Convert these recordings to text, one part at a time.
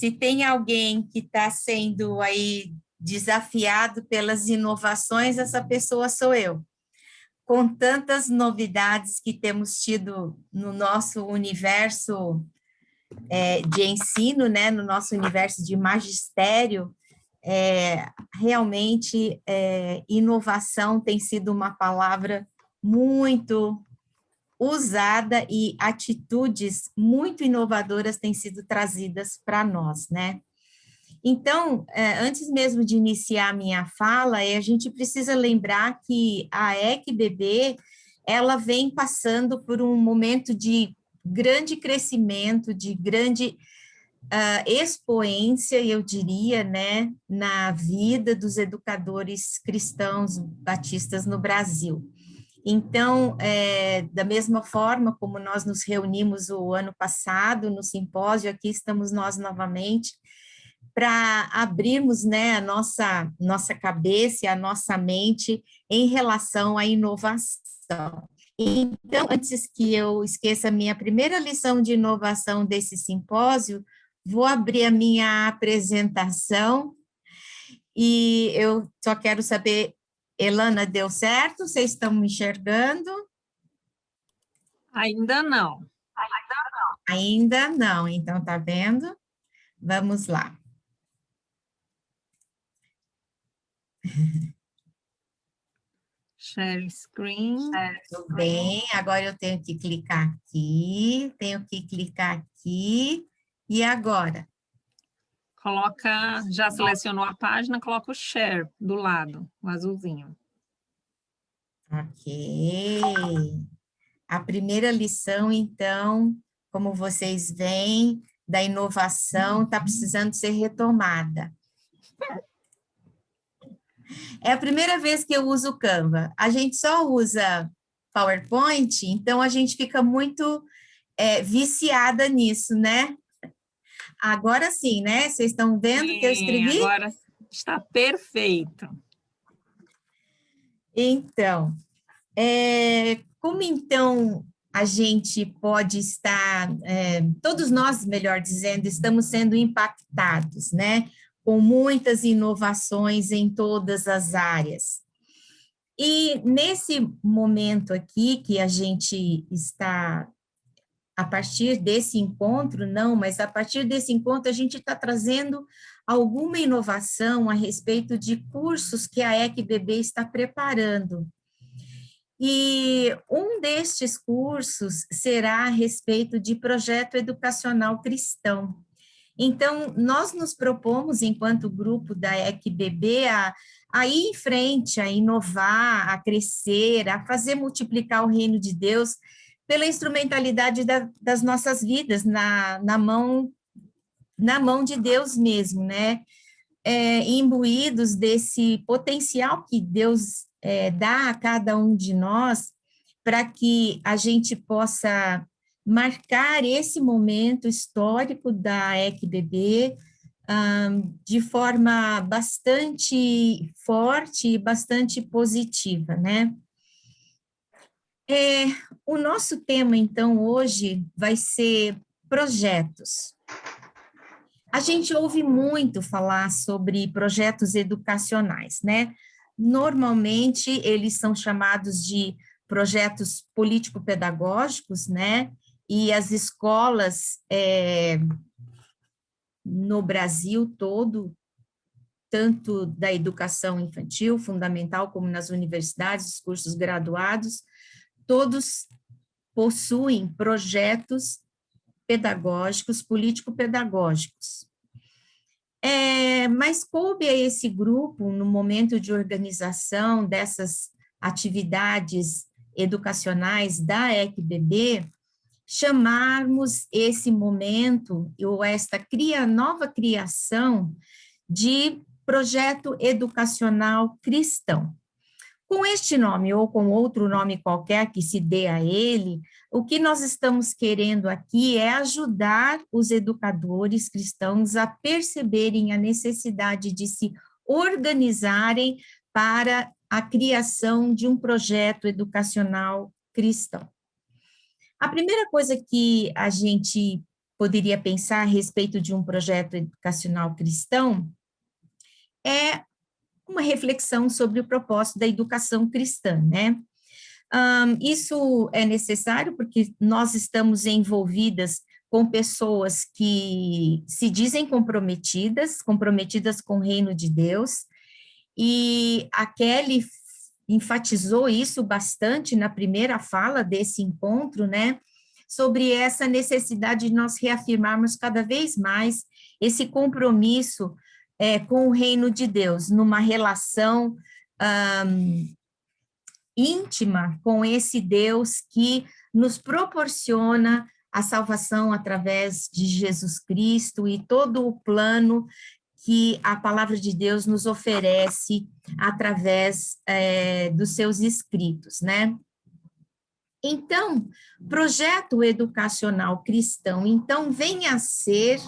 se tem alguém que está sendo aí desafiado pelas inovações, essa pessoa sou eu. Com tantas novidades que temos tido no nosso universo de ensino, né, no nosso universo de magistério, realmente inovação tem sido uma palavra muito usada e atitudes muito inovadoras têm sido trazidas para nós, né? Então, antes mesmo de iniciar a minha fala, a gente precisa lembrar que a EQBB, ela vem passando por um momento de grande crescimento, de grande expoência, eu diria, né, na vida dos educadores cristãos batistas no Brasil. Então, da mesma forma como nós nos reunimos o ano passado no simpósio, aqui estamos nós novamente para abrirmos, né, a nossa cabeça e a nossa mente em relação à inovação. Então, antes que eu esqueça a minha primeira lição de inovação desse simpósio, vou abrir a minha apresentação e eu só quero saber, Elana, deu certo? Vocês estão me enxergando? Ainda não. Ainda não, então tá vendo? Vamos lá. Share screen. Tudo bem, agora eu tenho que clicar aqui, e agora? Coloca, já selecionou a página, coloca o share do lado, o azulzinho. Ok. A primeira lição, então, como vocês veem, da inovação está precisando ser retomada. É a primeira vez que eu uso o Canva. A gente só usa PowerPoint, então a gente fica muito viciada nisso, né? Agora sim, né? Vocês estão vendo que eu escrevi? Agora está perfeito. Então, como então a gente pode estar, todos nós, melhor dizendo, estamos sendo impactados, né? Com muitas inovações em todas as áreas. E nesse momento aqui que a gente está, a partir desse encontro, não, mas a partir desse encontro a gente está trazendo alguma inovação a respeito de cursos que a EQBB está preparando. E um destes cursos será a respeito de projeto educacional cristão. Então, nós nos propomos, enquanto grupo da EQBB, a ir em frente, a inovar, a crescer, a fazer multiplicar o reino de Deus pela instrumentalidade das nossas vidas, na mão de Deus mesmo, né? Imbuídos desse potencial que Deus dá a cada um de nós, para que a gente possa marcar esse momento histórico da EQBB de forma bastante forte e bastante positiva, né? O nosso tema, então, hoje vai ser projetos. A gente ouve muito falar sobre projetos educacionais, né? Normalmente, eles são chamados de projetos político-pedagógicos, né? E as escolas no Brasil todo, tanto da educação infantil, fundamental, como nas universidades, os cursos graduados, todos possuem projetos pedagógicos, político-pedagógicos. Mas coube a esse grupo, no momento de organização dessas atividades educacionais da EQBB, chamarmos esse momento, ou esta nova criação de projeto educacional cristão. Com este nome, ou com outro nome qualquer que se dê a ele, o que nós estamos querendo aqui é ajudar os educadores cristãos a perceberem a necessidade de se organizarem para a criação de um projeto educacional cristão. A primeira coisa que a gente poderia pensar a respeito de um projeto educacional cristão é uma reflexão sobre o propósito da educação cristã, né? Isso é necessário porque nós estamos envolvidas com pessoas que se dizem comprometidas com o reino de Deus, e a Kelly enfatizou isso bastante na primeira fala desse encontro, né? Sobre essa necessidade de nós reafirmarmos cada vez mais esse compromisso com o reino de Deus, numa relação íntima com esse Deus que nos proporciona a salvação através de Jesus Cristo e todo o plano que a palavra de Deus nos oferece através dos seus escritos, né? Então, projeto educacional cristão, então, vem a ser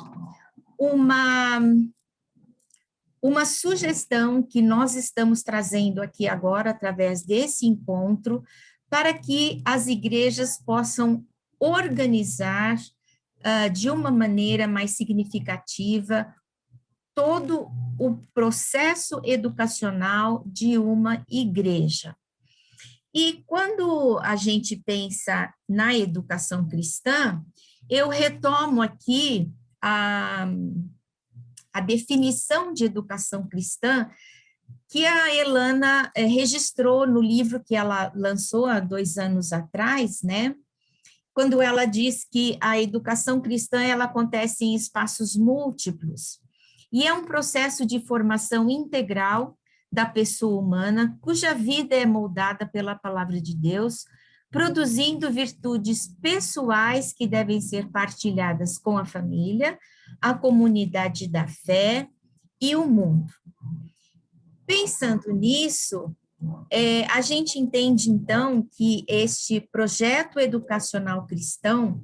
uma sugestão que nós estamos trazendo aqui agora, através desse encontro, para que as igrejas possam organizar de uma maneira mais significativa todo o processo educacional de uma igreja. E quando a gente pensa na educação cristã, eu retomo aqui a definição de educação cristã que a Elana registrou no livro que ela lançou há 2 anos atrás, né? Quando ela diz que a educação cristã ela acontece em espaços múltiplos e é um processo de formação integral da pessoa humana, cuja vida é moldada pela palavra de Deus, produzindo virtudes pessoais que devem ser partilhadas com a família, a comunidade da fé e o mundo. Pensando nisso, a gente entende, então, que este projeto educacional cristão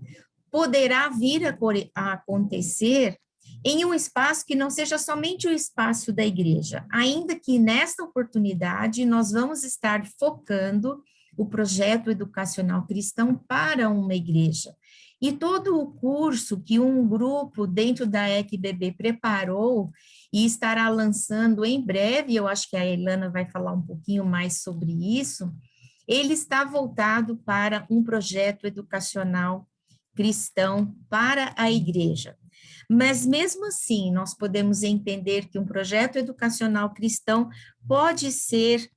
poderá vir a acontecer em um espaço que não seja somente o espaço da igreja, ainda que nesta oportunidade nós vamos estar focando o projeto educacional cristão para uma igreja. E todo o curso que um grupo dentro da EQBB preparou e estará lançando em breve, eu acho que a Elana vai falar um pouquinho mais sobre isso, ele está voltado para um projeto educacional cristão para a igreja. Mas, mesmo assim, nós podemos entender que um projeto educacional cristão pode ser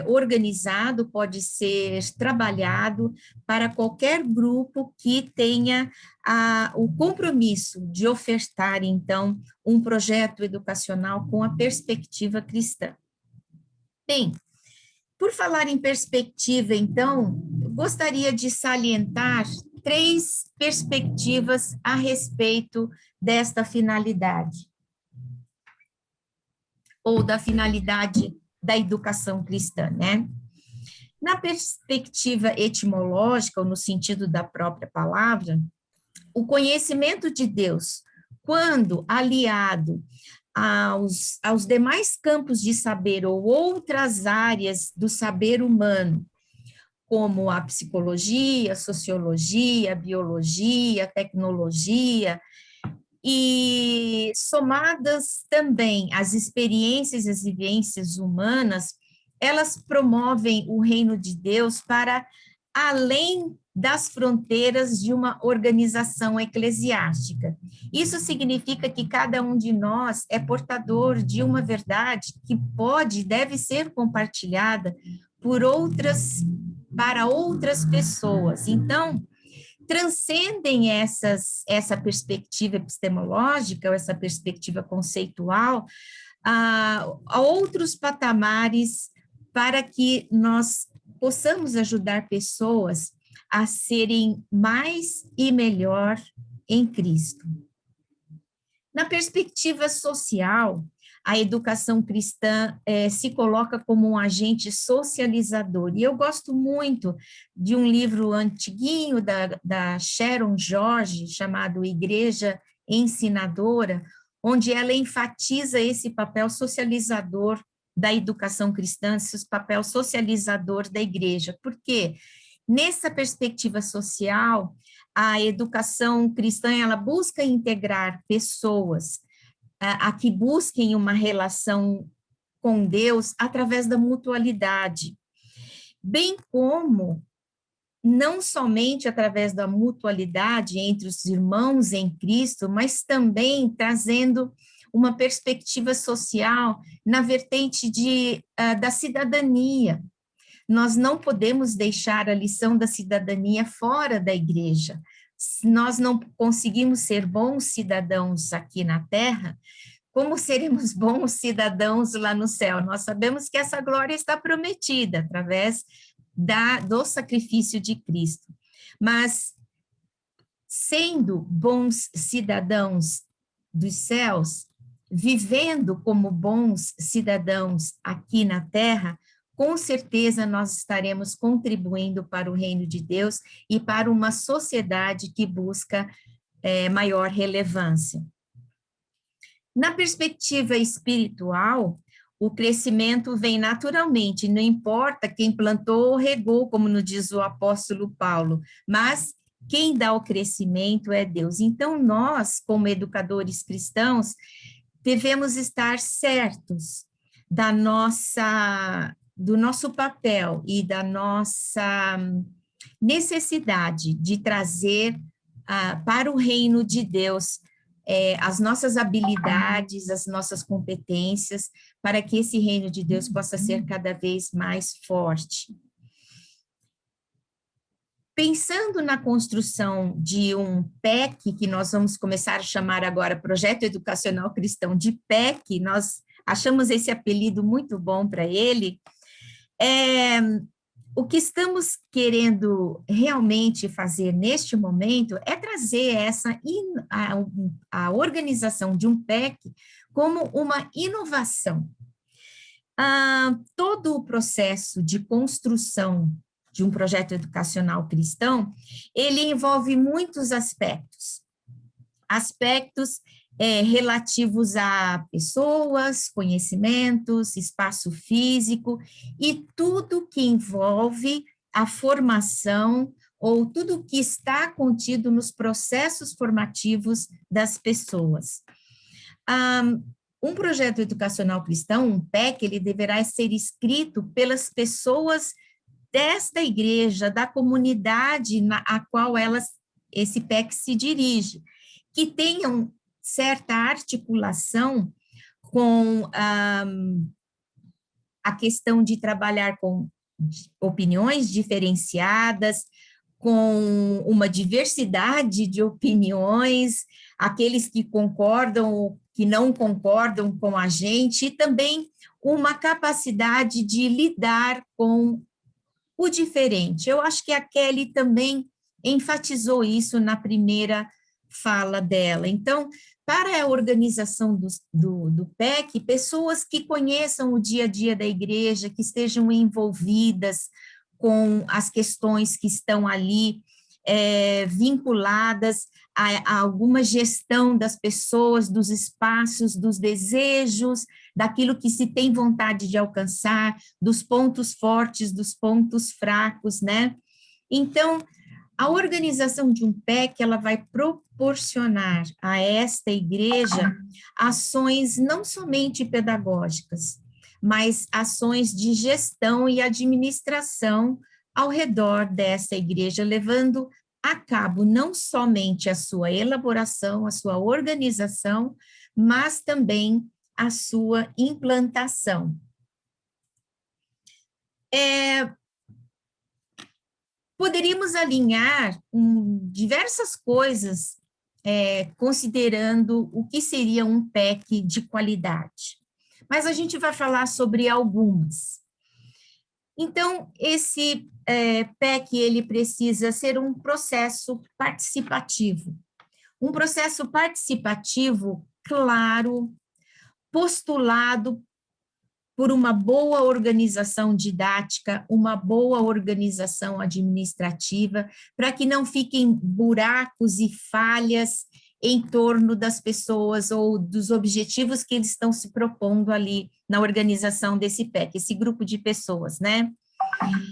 organizado, pode ser trabalhado para qualquer grupo que tenha o compromisso de ofertar, então, um projeto educacional com a perspectiva cristã. Bem, por falar em perspectiva, então, eu gostaria de salientar 3 perspectivas a respeito desta finalidade, ou da finalidade da educação cristã, né? Na perspectiva etimológica, ou no sentido da própria palavra, o conhecimento de Deus, quando aliado aos demais campos de saber ou outras áreas do saber humano, como a psicologia, a sociologia, a biologia, a tecnologia, e somadas também às experiências e às vivências humanas, elas promovem o reino de Deus para além das fronteiras de uma organização eclesiástica. Isso significa que cada um de nós é portador de uma verdade que pode e deve ser compartilhada para outras pessoas. Então, transcendem essa perspectiva epistemológica, ou essa perspectiva conceitual, a outros patamares para que nós possamos ajudar pessoas a serem mais e melhor em Cristo. Na perspectiva social, a educação cristã se coloca como um agente socializador. E eu gosto muito de um livro antiguinho da Sharon George, chamado Igreja Ensinadora, onde ela enfatiza esse papel socializador da educação cristã, esse papel socializador da igreja. Por quê? Nessa perspectiva social, a educação cristã, ela busca integrar pessoas a que busquem uma relação com Deus através da mutualidade, bem como não somente através da mutualidade entre os irmãos em Cristo, mas também trazendo uma perspectiva social na vertente da cidadania. Nós não podemos deixar a lição da cidadania fora da igreja. Nós não conseguimos ser bons cidadãos aqui na terra, como seremos bons cidadãos lá no céu? Nós sabemos que essa glória está prometida através do sacrifício de Cristo. Mas, sendo bons cidadãos dos céus, vivendo como bons cidadãos aqui na terra, com certeza nós estaremos contribuindo para o reino de Deus e para uma sociedade que busca maior relevância. Na perspectiva espiritual, o crescimento vem naturalmente, não importa quem plantou ou regou, como nos diz o apóstolo Paulo, mas quem dá o crescimento é Deus. Então, nós, como educadores cristãos, devemos estar certos do nosso papel e da nossa necessidade de trazer para o reino de Deus as nossas habilidades, as nossas competências, para que esse reino de Deus possa ser cada vez mais forte. Pensando na construção de um PEC, que nós vamos começar a chamar agora Projeto Educacional Cristão de PEC, nós achamos esse apelido muito bom para ele, o que estamos querendo realmente fazer neste momento é trazer a organização de um PEC como uma inovação. Todo o processo de construção de um projeto educacional cristão, ele envolve muitos aspectos. Aspectos relativos a pessoas, conhecimentos, espaço físico e tudo que envolve a formação ou tudo que está contido nos processos formativos das pessoas. Um projeto educacional cristão, um PEC, ele deverá ser escrito pelas pessoas desta igreja, da comunidade a qual esse PEC se dirige, que tenham certa articulação com a questão de trabalhar com opiniões diferenciadas, com uma diversidade de opiniões, aqueles que concordam ou que não concordam com a gente, e também uma capacidade de lidar com o diferente. Eu acho que a Kelly também enfatizou isso na primeira fala dela. Então, para a organização do PEC, pessoas que conheçam o dia a dia da igreja, que estejam envolvidas com as questões que estão ali vinculadas a alguma gestão das pessoas, dos espaços, dos desejos, daquilo que se tem vontade de alcançar, dos pontos fortes, dos pontos fracos, né? Então, a organização de um PEC, ela vai proporcionar a esta igreja ações não somente pedagógicas, mas ações de gestão e administração ao redor dessa igreja, levando a cabo não somente a sua elaboração, a sua organização, mas também a sua implantação. Poderíamos alinhar diversas coisas, considerando o que seria um PEC de qualidade, mas a gente vai falar sobre algumas. Então, esse PEC, ele precisa ser um processo participativo claro, postulado por uma boa organização didática, uma boa organização administrativa, para que não fiquem buracos e falhas em torno das pessoas ou dos objetivos que eles estão se propondo ali na organização desse PEC, esse grupo de pessoas, né?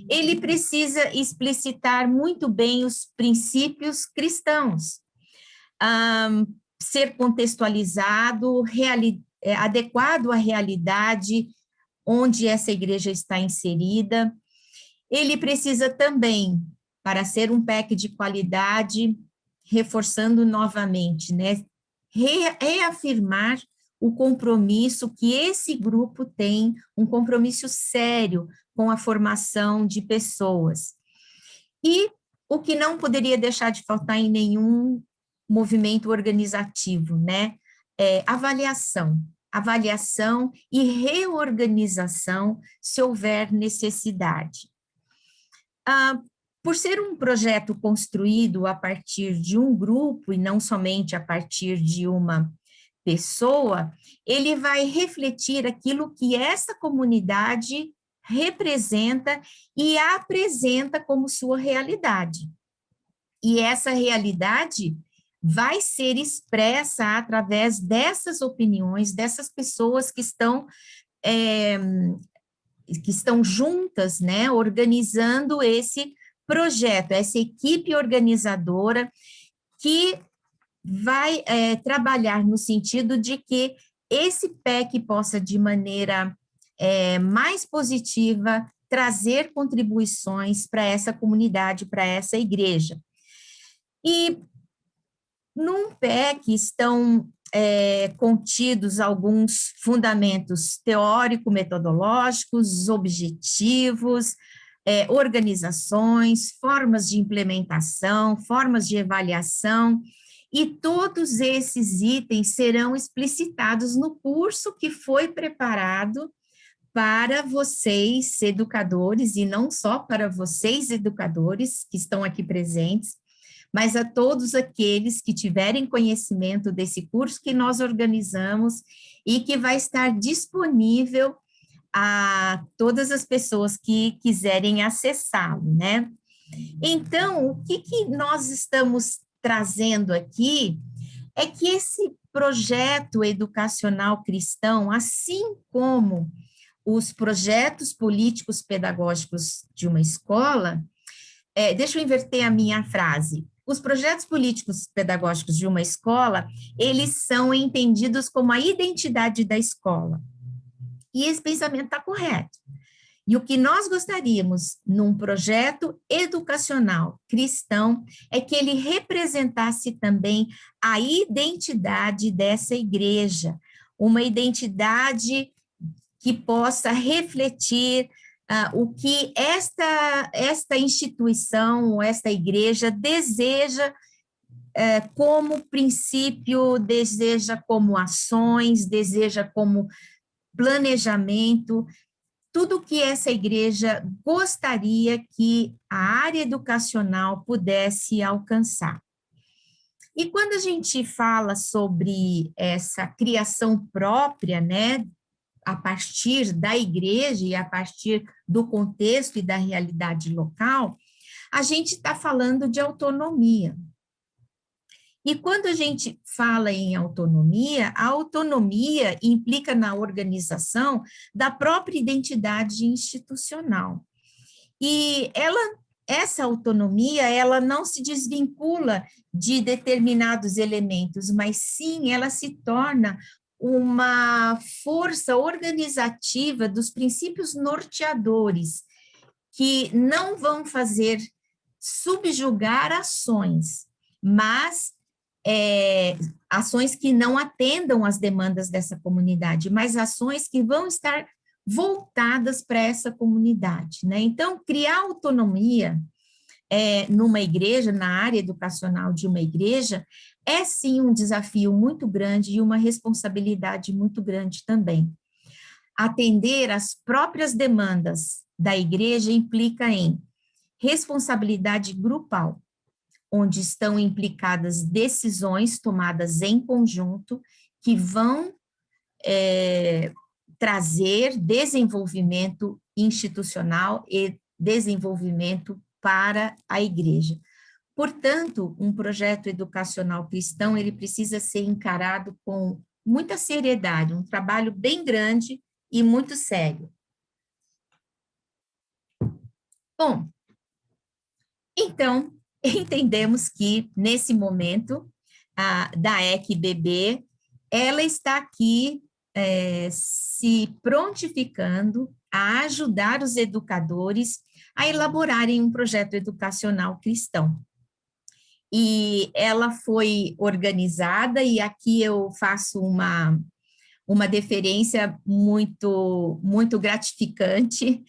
Ele precisa explicitar muito bem os princípios cristãos, ser contextualizado, adequado à realidade onde essa igreja está inserida. Ele precisa também, para ser um PEC de qualidade, reforçando novamente, né, reafirmar o compromisso que esse grupo tem, um compromisso sério com a formação de pessoas. E o que não poderia deixar de faltar em nenhum movimento organizativo, né, é avaliação e reorganização se houver necessidade. Por ser um projeto construído a partir de um grupo e não somente a partir de uma pessoa, ele vai refletir aquilo que essa comunidade representa e apresenta como sua realidade. E essa realidade vai ser expressa através dessas opiniões, dessas pessoas que estão juntas, né, organizando esse projeto, essa equipe organizadora que vai trabalhar no sentido de que esse PEC possa, de maneira mais positiva, trazer contribuições para essa comunidade, para essa igreja. E num PEC estão contidos alguns fundamentos teórico-metodológicos, objetivos, organizações, formas de implementação, formas de avaliação, e todos esses itens serão explicitados no curso que foi preparado para vocês, educadores, e não só para vocês, educadores, que estão aqui presentes, mas a todos aqueles que tiverem conhecimento desse curso que nós organizamos e que vai estar disponível a todas as pessoas que quiserem acessá-lo, né? Então, o que nós estamos trazendo aqui é que esse projeto educacional cristão, assim como os projetos políticos pedagógicos de uma escola, deixa eu inverter a minha frase. Os projetos políticos pedagógicos de uma escola, eles são entendidos como a identidade da escola. E esse pensamento está correto. E o que nós gostaríamos num projeto educacional cristão é que ele representasse também a identidade dessa igreja, uma identidade que possa refletir o que esta instituição, esta igreja deseja como princípio, deseja como ações, deseja como planejamento, tudo que essa igreja gostaria que a área educacional pudesse alcançar. E quando a gente fala sobre essa criação própria, né, a partir da igreja e a partir do contexto e da realidade local, a gente está falando de autonomia. E quando a gente fala em autonomia, a autonomia implica na organização da própria identidade institucional. E essa autonomia, ela não se desvincula de determinados elementos, mas sim ela se torna uma força organizativa dos princípios norteadores, que não vão fazer subjugar ações, mas ações que não atendam às demandas dessa comunidade, mas ações que vão estar voltadas para essa comunidade, né? Então, criar autonomia numa igreja, na área educacional de uma igreja, é sim um desafio muito grande e uma responsabilidade muito grande também. Atender às próprias demandas da igreja implica em responsabilidade grupal, onde estão implicadas decisões tomadas em conjunto que vão trazer desenvolvimento institucional e desenvolvimento para a igreja. Portanto, um projeto educacional cristão, ele precisa ser encarado com muita seriedade, um trabalho bem grande e muito sério. Bom, então, entendemos que, nesse momento, da ECBB, ela está aqui se prontificando a ajudar os educadores a elaborarem um projeto educacional cristão. E ela foi organizada, e aqui eu faço uma deferência muito gratificante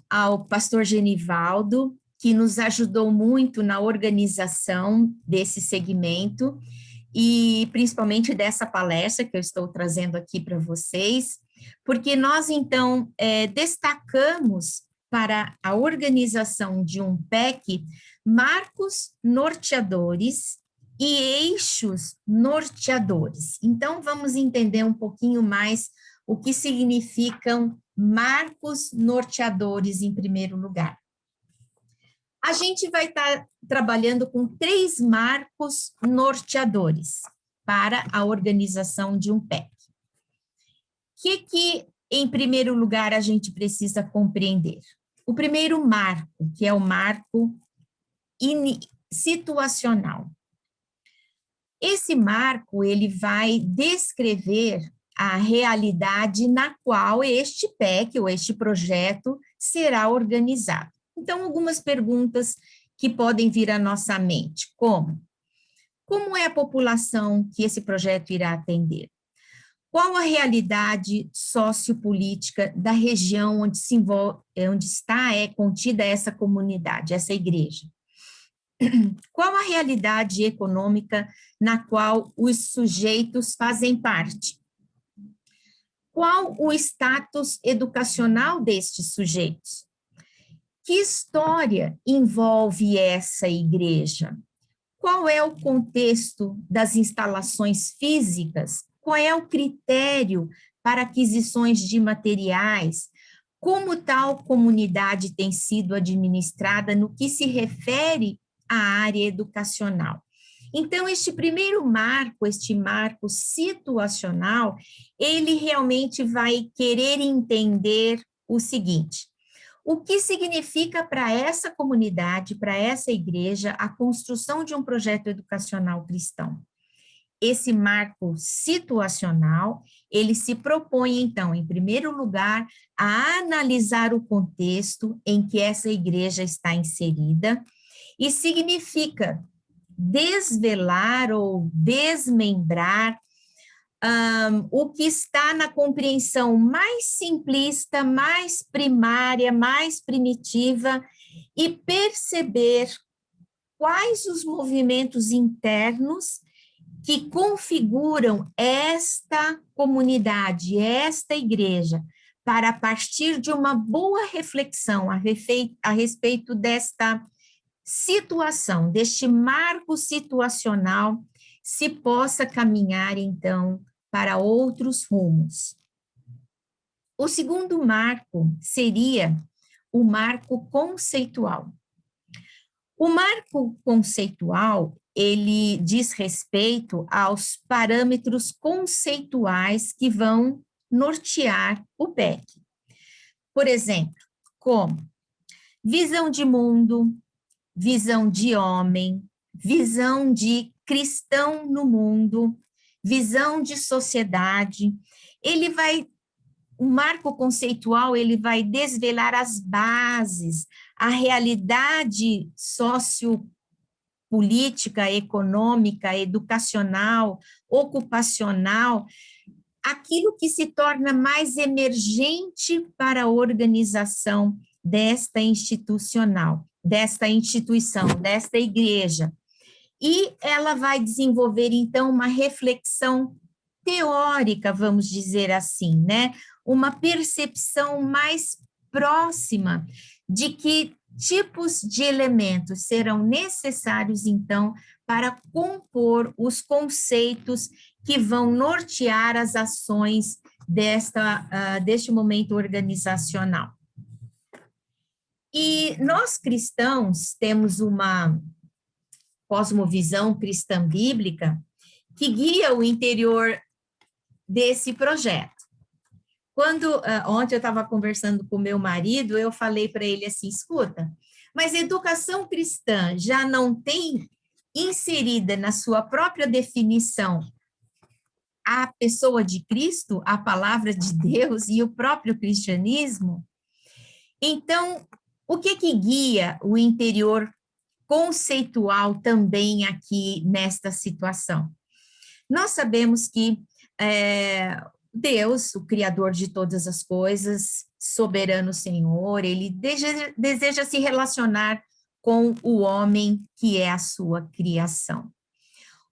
ao pastor Genivaldo, que nos ajudou muito na organização desse segmento, e principalmente dessa palestra que eu estou trazendo aqui para vocês, porque nós, então, destacamos para a organização de um PEC marcos norteadores e eixos norteadores. Então, vamos entender um pouquinho mais o que significam marcos norteadores em primeiro lugar. A gente vai estar trabalhando com 3 marcos norteadores para a organização de um PEC. O que, em primeiro lugar, a gente precisa compreender? O primeiro marco, que é o marco situacional. Esse marco, ele vai descrever a realidade na qual este PEC, ou este projeto, será organizado. Então, algumas perguntas que podem vir à nossa mente, como? Como é a população que esse projeto irá atender? Qual a realidade sociopolítica da região onde está contida essa comunidade, essa igreja? Qual a realidade econômica na qual os sujeitos fazem parte? Qual o status educacional destes sujeitos? Que história envolve essa igreja? Qual é o contexto das instalações físicas? Qual é o critério para aquisições de materiais? Como tal comunidade tem sido administrada no que se refere à área educacional? Então, este primeiro marco, este marco situacional, ele realmente vai querer entender o seguinte: o que significa para essa comunidade, para essa igreja, a construção de um projeto educacional cristão? Esse marco situacional, ele se propõe, então, em primeiro lugar, a analisar o contexto em que essa igreja está inserida, e significa desvelar ou desmembrar o que está na compreensão mais simplista, mais primária, mais primitiva, e perceber quais os movimentos internos que configuram esta comunidade, esta igreja, para, a partir de uma boa reflexão a respeito desta situação, deste marco situacional, se possa caminhar, então, para outros rumos. O segundo marco seria o marco conceitual. O marco conceitual, ele diz respeito aos parâmetros conceituais que vão nortear o PEC. Por exemplo, como visão de mundo, visão de homem, visão de cristão no mundo, visão de sociedade. O marco conceitual, ele vai desvelar as bases, a realidade sociopolítica, econômica, educacional, ocupacional, aquilo que se torna mais emergente para a organização desta instituição, desta igreja. E ela vai desenvolver, então, uma reflexão teórica, vamos dizer assim, né? Uma percepção mais próxima de que tipos de elementos serão necessários, então, para compor os conceitos que vão nortear as ações deste momento organizacional. E nós, cristãos, temos uma cosmovisão cristã bíblica que guia o interior desse projeto. Ontem eu estava conversando com meu marido, eu falei para ele assim, escuta, mas educação cristã já não tem inserida na sua própria definição a pessoa de Cristo, a palavra de Deus e o próprio cristianismo? Então, o que guia o interior conceitual também aqui nesta situação? Nós sabemos que Deus, o Criador de todas as coisas, soberano Senhor, ele deseja se relacionar com o homem que é a sua criação.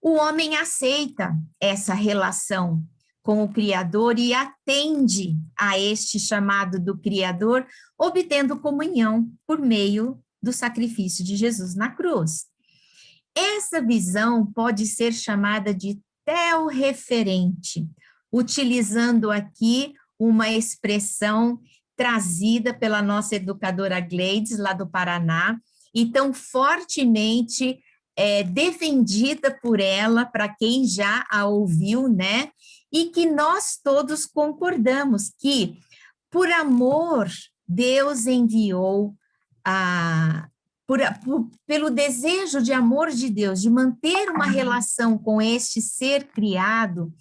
O homem aceita essa relação com o Criador e atende a este chamado do Criador, obtendo comunhão por meio do sacrifício de Jesus na cruz. Essa visão pode ser chamada de teorreferente, utilizando aqui uma expressão trazida pela nossa educadora Gleides, lá do Paraná, e tão fortemente defendida por ela, para quem já a ouviu, né? E que nós todos concordamos que, por amor, Deus enviou pelo desejo de amor de Deus, de manter uma relação com este ser criado,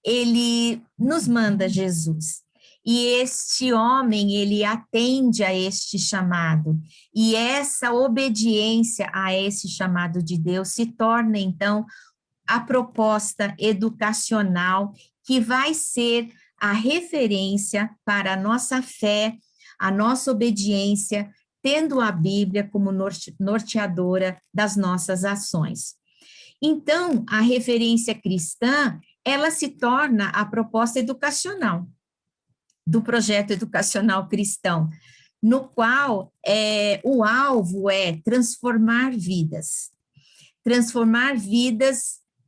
ele nos manda Jesus. E este homem, ele atende a este chamado. E essa obediência a esse chamado de Deus se torna, então, a proposta educacional que vai ser a referência para a nossa fé, a nossa obediência, tendo a Bíblia como norteadora das nossas ações. Então, a referência cristã, ela se torna a proposta educacional do projeto educacional cristão, no qual o alvo é transformar vidas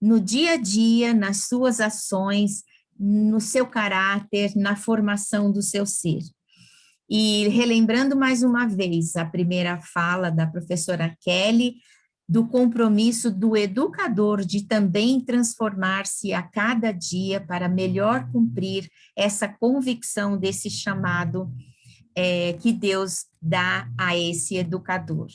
no dia a dia, nas suas ações, no seu caráter, na formação do seu ser. E relembrando mais uma vez a primeira fala da professora Kelly, do compromisso do educador de também transformar-se a cada dia para melhor cumprir essa convicção desse chamado que Deus dá a esse educador.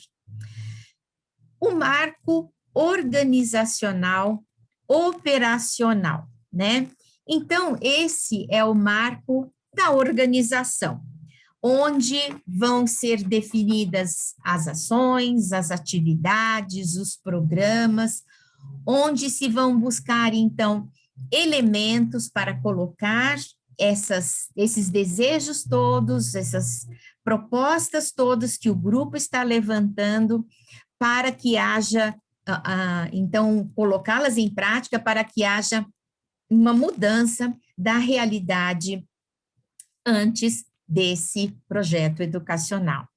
O marco organizacional, operacional, né? Então, esse é o marco da organização, onde vão ser definidas as ações, as atividades, os programas, onde se vão buscar, então, elementos para colocar esses desejos todos, essas propostas todas que o grupo está levantando, para que haja, então, colocá-las em prática para que haja uma mudança da realidade antes desse projeto educacional.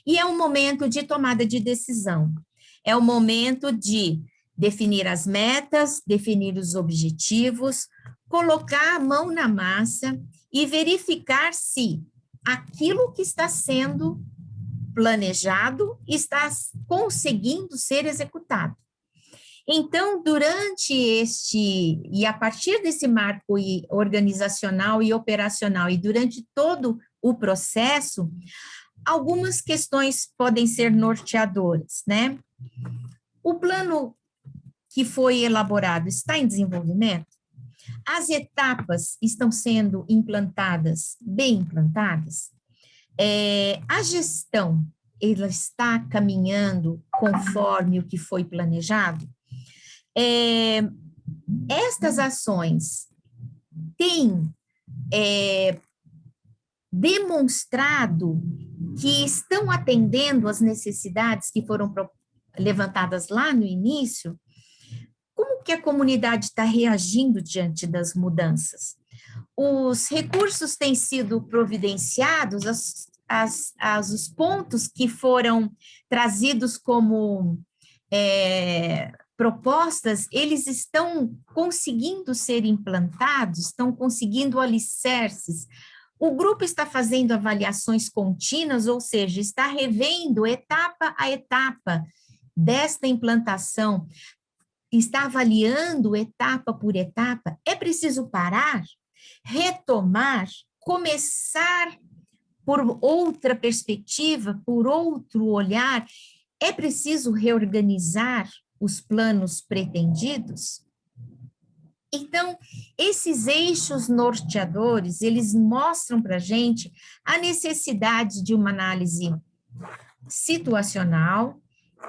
E é um momento de tomada de decisão, é o momento de definir as metas, definir os objetivos, colocar a mão na massa e verificar se aquilo que está sendo planejado está conseguindo ser executado. Então, durante e a partir desse marco organizacional e operacional, e durante todo o processo, algumas questões podem ser norteadoras, né? O plano que foi elaborado está em desenvolvimento? As etapas estão sendo implantadas, bem implantadas? A gestão, ela está caminhando conforme o que foi planejado? Estas ações têm demonstrado que estão atendendo às necessidades que foram levantadas lá no início? Como que a comunidade está reagindo diante das mudanças? Os recursos têm sido providenciados, os pontos que foram trazidos como propostas, eles estão conseguindo ser implantados, estão conseguindo alicerces. O grupo está fazendo avaliações contínuas, ou seja, está revendo etapa a etapa desta implantação, está avaliando etapa por etapa. É preciso parar, retomar, começar por outra perspectiva, por outro olhar, é preciso reorganizar os planos pretendidos? Então, esses eixos norteadores, eles mostram para a gente a necessidade de uma análise situacional,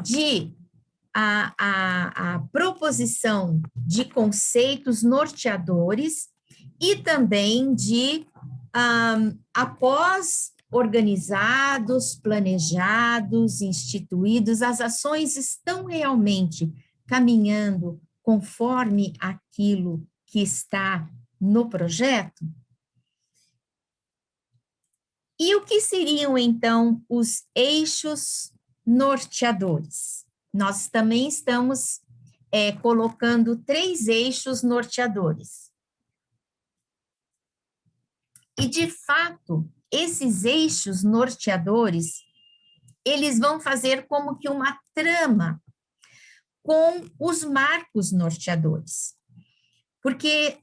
de a proposição de conceitos norteadores e também de, após organizados, planejados, instituídos, as ações estão realmente caminhando conforme aquilo que está no projeto? E o que seriam, então, os eixos norteadores? Nós também estamos colocando 3 eixos norteadores. E, de fato, esses eixos norteadores, eles vão fazer como que uma trama com os marcos norteadores. Porque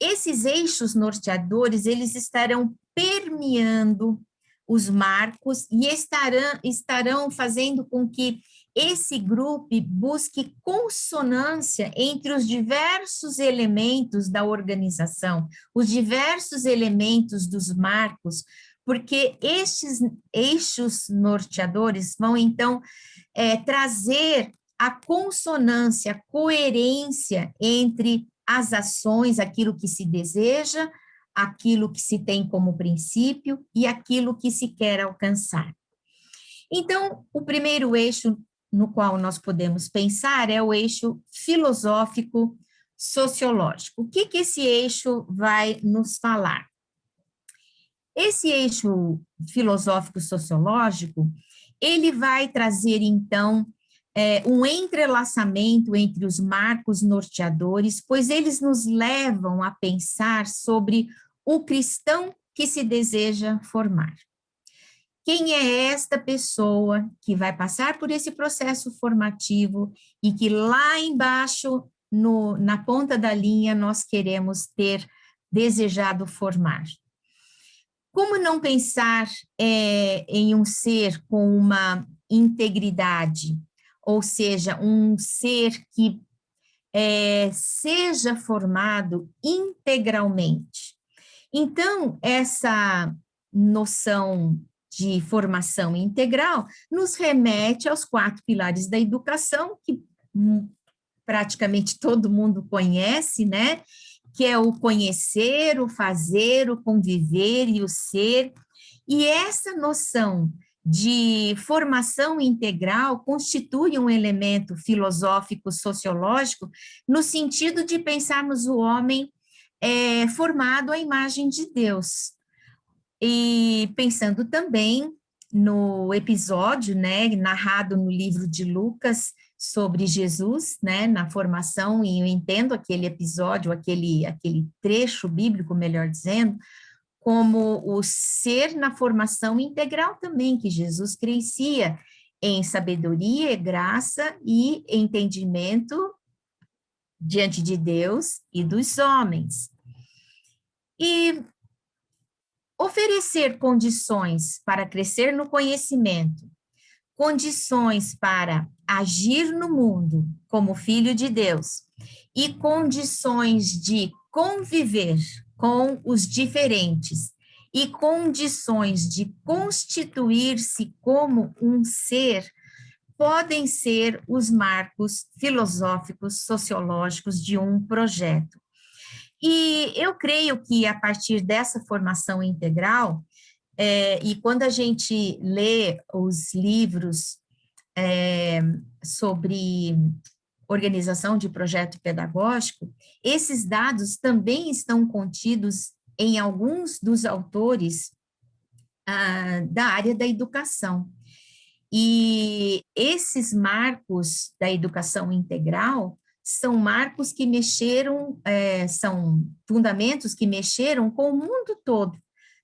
esses eixos norteadores, eles estarão permeando os marcos e estarão fazendo com que esse grupo busque consonância entre os diversos elementos da organização, os diversos elementos dos marcos, porque estes eixos norteadores vão, então, trazer a consonância, a coerência entre as ações, aquilo que se deseja, aquilo que se tem como princípio e aquilo que se quer alcançar. Então, o primeiro eixo no qual nós podemos pensar é o eixo filosófico-sociológico. O que esse eixo vai nos falar? Esse eixo filosófico-sociológico, ele vai trazer, então, um entrelaçamento entre os marcos norteadores, pois eles nos levam a pensar sobre o cristão que se deseja formar. Quem é esta pessoa que vai passar por esse processo formativo e que lá embaixo, na ponta da linha, nós queremos ter desejado formar? Como não pensar em um ser com uma integridade, ou seja, um ser que seja formado integralmente? Então, essa noção de formação integral nos remete aos 4 pilares da educação, que praticamente todo mundo conhece, né? Que é o conhecer, o fazer, o conviver e o ser. E essa noção de formação integral constitui um elemento filosófico, sociológico, no sentido de pensarmos o homem formado à imagem de Deus. E pensando também no episódio, né, narrado no livro de Lucas, sobre Jesus, né, na formação, e eu entendo aquele episódio, aquele trecho bíblico, melhor dizendo, como o ser na formação integral também, que Jesus crescia em sabedoria, graça e entendimento diante de Deus e dos homens. E oferecer condições para crescer no conhecimento, condições para agir no mundo como filho de Deus e condições de conviver com os diferentes e condições de constituir-se como um ser, podem ser os marcos filosóficos, sociológicos de um projeto. E eu creio que a partir dessa formação integral, e quando a gente lê os livros sobre organização de projeto pedagógico, esses dados também estão contidos em alguns dos autores da área da educação. E esses marcos da educação integral são marcos que mexeram, são fundamentos que mexeram com o mundo todo,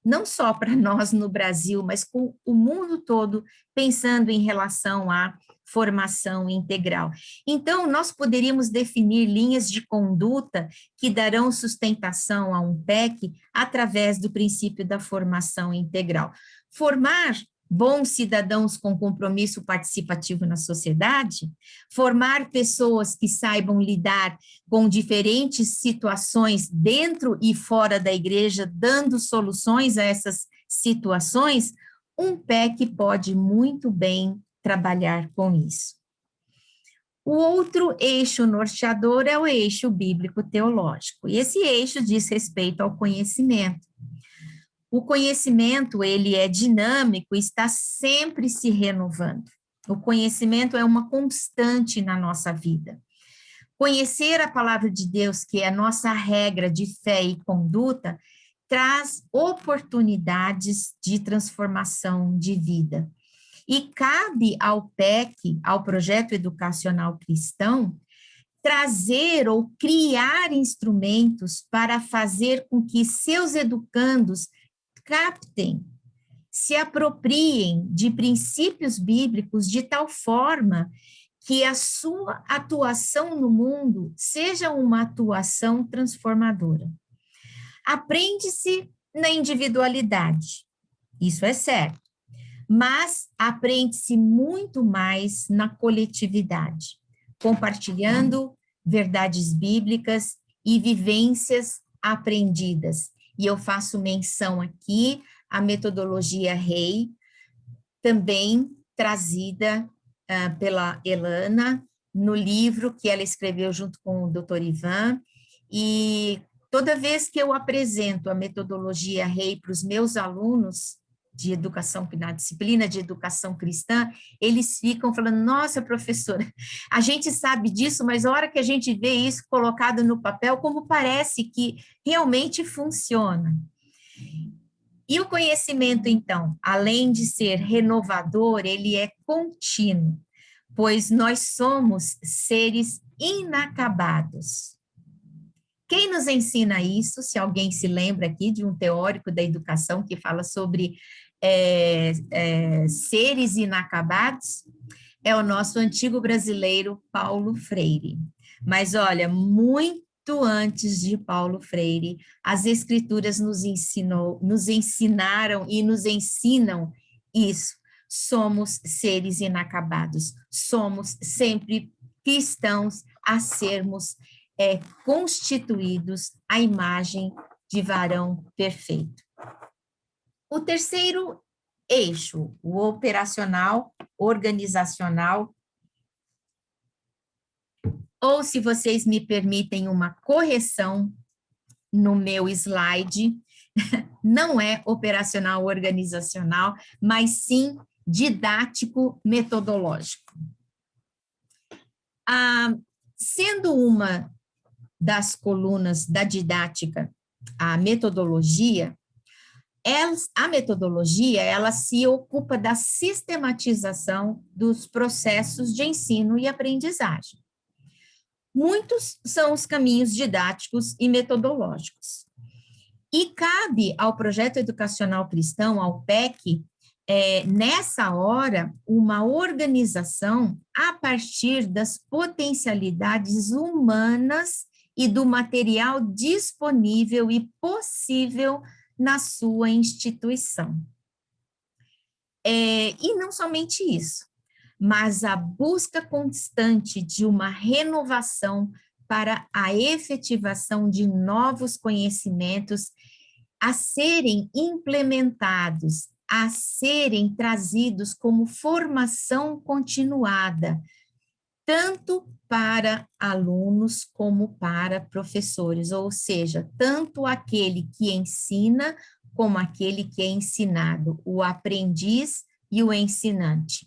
não só para nós no Brasil, mas com o mundo todo, pensando em relação à formação integral. Então, nós poderíamos definir linhas de conduta que darão sustentação a um PEC através do princípio da formação integral. Formar bons cidadãos com compromisso participativo na sociedade, formar pessoas que saibam lidar com diferentes situações dentro e fora da igreja, dando soluções a essas situações, um PEC pode muito bem trabalhar com isso. O outro eixo norteador é o eixo bíblico-teológico, e esse eixo diz respeito ao conhecimento. O conhecimento, ele é dinâmico e está sempre se renovando. O conhecimento é uma constante na nossa vida. Conhecer a palavra de Deus, que é a nossa regra de fé e conduta, traz oportunidades de transformação de vida. E cabe ao PEC, ao Projeto Educacional Cristão, trazer ou criar instrumentos para fazer com que seus educandos captem, se apropriem de princípios bíblicos de tal forma que a sua atuação no mundo seja uma atuação transformadora. Aprende-se na individualidade, isso é certo, mas aprende-se muito mais na coletividade, compartilhando verdades bíblicas e vivências aprendidas. E eu faço menção aqui à metodologia REI, também trazida pela Elana, no livro que ela escreveu junto com o Dr. Ivan, e toda vez que eu apresento a metodologia REI para os meus alunos de educação, na disciplina de educação cristã, eles ficam falando, nossa, professora, a gente sabe disso, mas a hora que a gente vê isso colocado no papel, como parece que realmente funciona. E o conhecimento, então, além de ser renovador, ele é contínuo, pois nós somos seres inacabados. Quem nos ensina isso, se alguém se lembra aqui de um teórico da educação que fala sobre seres inacabados, é o nosso antigo brasileiro Paulo Freire. Mas olha, muito antes de Paulo Freire, as escrituras nos ensinaram e nos ensinam isso. Somos seres inacabados, somos sempre cristãos a sermos constituídos à imagem de varão perfeito. O terceiro eixo, o operacional, organizacional, ou se vocês me permitem uma correção no meu slide, não é operacional organizacional, mas sim didático metodológico. Sendo uma das colunas da didática a metodologia, ela se ocupa da sistematização dos processos de ensino e aprendizagem. Muitos são os caminhos didáticos e metodológicos. E cabe ao Projeto Educacional Cristão, ao PEC, nessa hora, uma organização a partir das potencialidades humanas e do material disponível e possível na sua instituição. E não somente isso, mas a busca constante de uma renovação para a efetivação de novos conhecimentos a serem implementados, a serem trazidos como formação continuada, tanto para alunos como para professores, ou seja, tanto aquele que ensina como aquele que é ensinado, o aprendiz e o ensinante.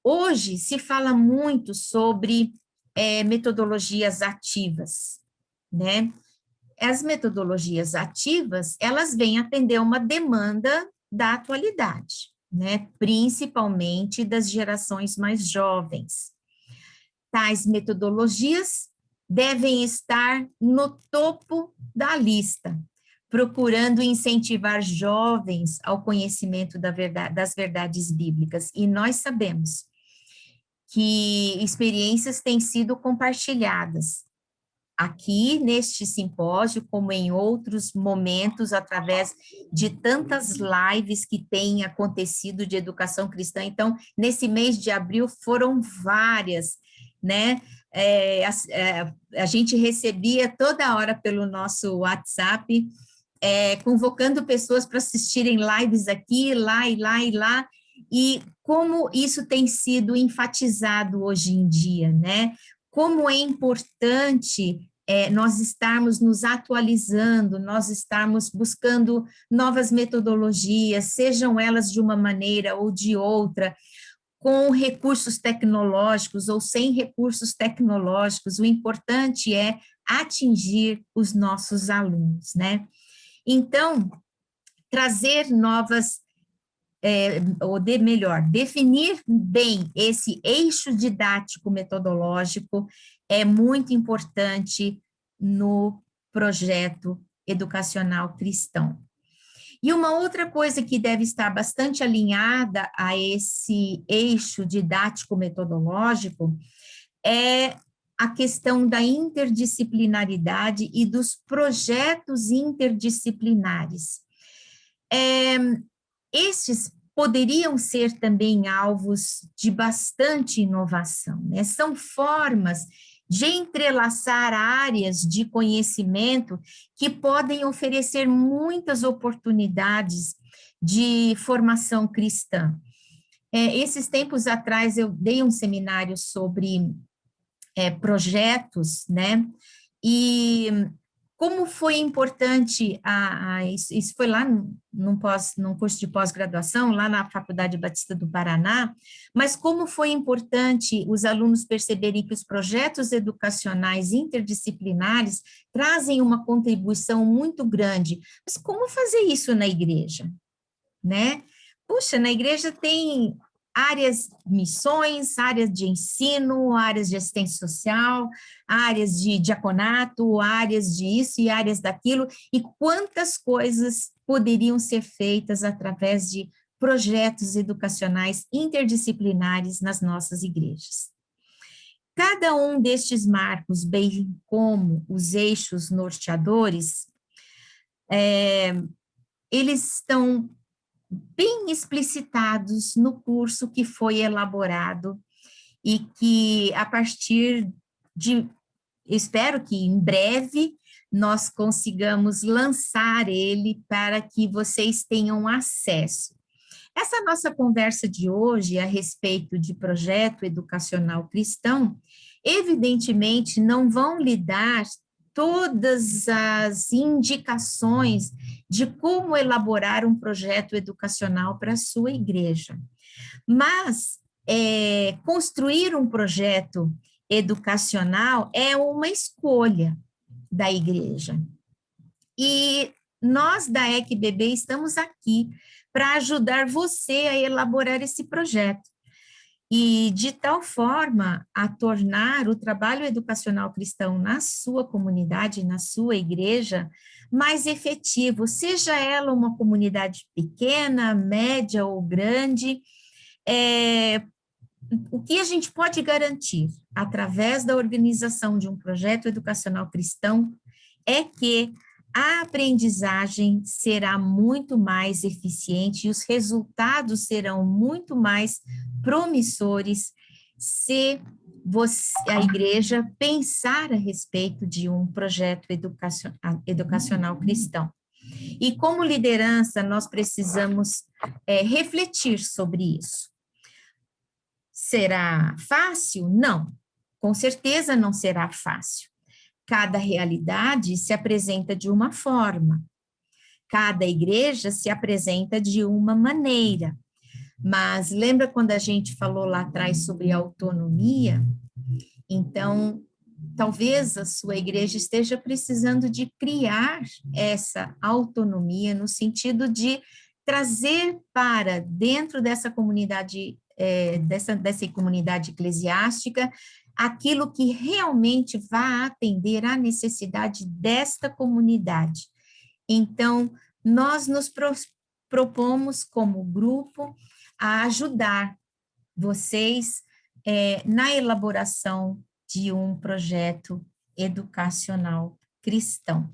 Hoje se fala muito sobre metodologias ativas, né? As metodologias ativas, elas vêm atender uma demanda da atualidade, né? Principalmente das gerações mais jovens. Tais metodologias devem estar no topo da lista, procurando incentivar jovens ao conhecimento das verdades bíblicas. E nós sabemos que experiências têm sido compartilhadas aqui neste simpósio, como em outros momentos, através de tantas lives que têm acontecido de educação cristã. Então, nesse mês de abril foram várias, né? A gente recebia toda hora pelo nosso WhatsApp, convocando pessoas para assistirem lives aqui, lá e lá e lá, e como isso tem sido enfatizado hoje em dia, né? Como é importante nós estarmos nos atualizando, nós estarmos buscando novas metodologias, sejam elas de uma maneira ou de outra, com recursos tecnológicos ou sem recursos tecnológicos, o importante é atingir os nossos alunos, né? Então, trazer novas, melhor, definir bem esse eixo didático metodológico é muito importante no projeto educacional cristão. E uma outra coisa que deve estar bastante alinhada a esse eixo didático metodológico é a questão da interdisciplinaridade e dos projetos interdisciplinares. Estes poderiam ser também alvos de bastante inovação, né? São formas de entrelaçar áreas de conhecimento que podem oferecer muitas oportunidades de formação cristã. Esses tempos atrás eu dei um seminário sobre projetos, né? E como foi importante, isso foi lá num curso de pós-graduação, lá na Faculdade Batista do Paraná, mas como foi importante os alunos perceberem que os projetos educacionais interdisciplinares trazem uma contribuição muito grande. Mas como fazer isso na igreja, né? Puxa, na igreja tem áreas de missões, áreas de ensino, áreas de assistência social, áreas de diaconato, áreas disso e áreas daquilo, e quantas coisas poderiam ser feitas através de projetos educacionais interdisciplinares nas nossas igrejas. Cada um destes marcos, bem como os eixos norteadores, eles estão bem explicitados no curso que foi elaborado e que, a partir de, espero que em breve, nós consigamos lançar ele para que vocês tenham acesso. Essa nossa conversa de hoje a respeito de projeto educacional cristão, evidentemente não vão lhe dar todas as indicações de como elaborar um projeto educacional para a sua igreja. Mas construir um projeto educacional é uma escolha da igreja. E nós da EQBB estamos aqui para ajudar você a elaborar esse projeto. E de tal forma a tornar o trabalho educacional cristão na sua comunidade, na sua igreja, mais efetivo, seja ela uma comunidade pequena, média ou grande. O que a gente pode garantir através da organização de um projeto educacional cristão é que a aprendizagem será muito mais eficiente e os resultados serão muito mais promissores se a igreja pensar a respeito de um projeto educacional cristão. E como liderança, nós precisamos refletir sobre isso. Será fácil? Não, com certeza não será fácil. Cada realidade se apresenta de uma forma, cada igreja se apresenta de uma maneira. Mas lembra quando a gente falou lá atrás sobre autonomia? Então, talvez a sua igreja esteja precisando de criar essa autonomia no sentido de trazer para dentro dessa comunidade, dessa comunidade eclesiástica, aquilo que realmente vai atender à necessidade desta comunidade. Então, nós nos propomos como grupo a ajudar vocês na elaboração de um projeto educacional cristão.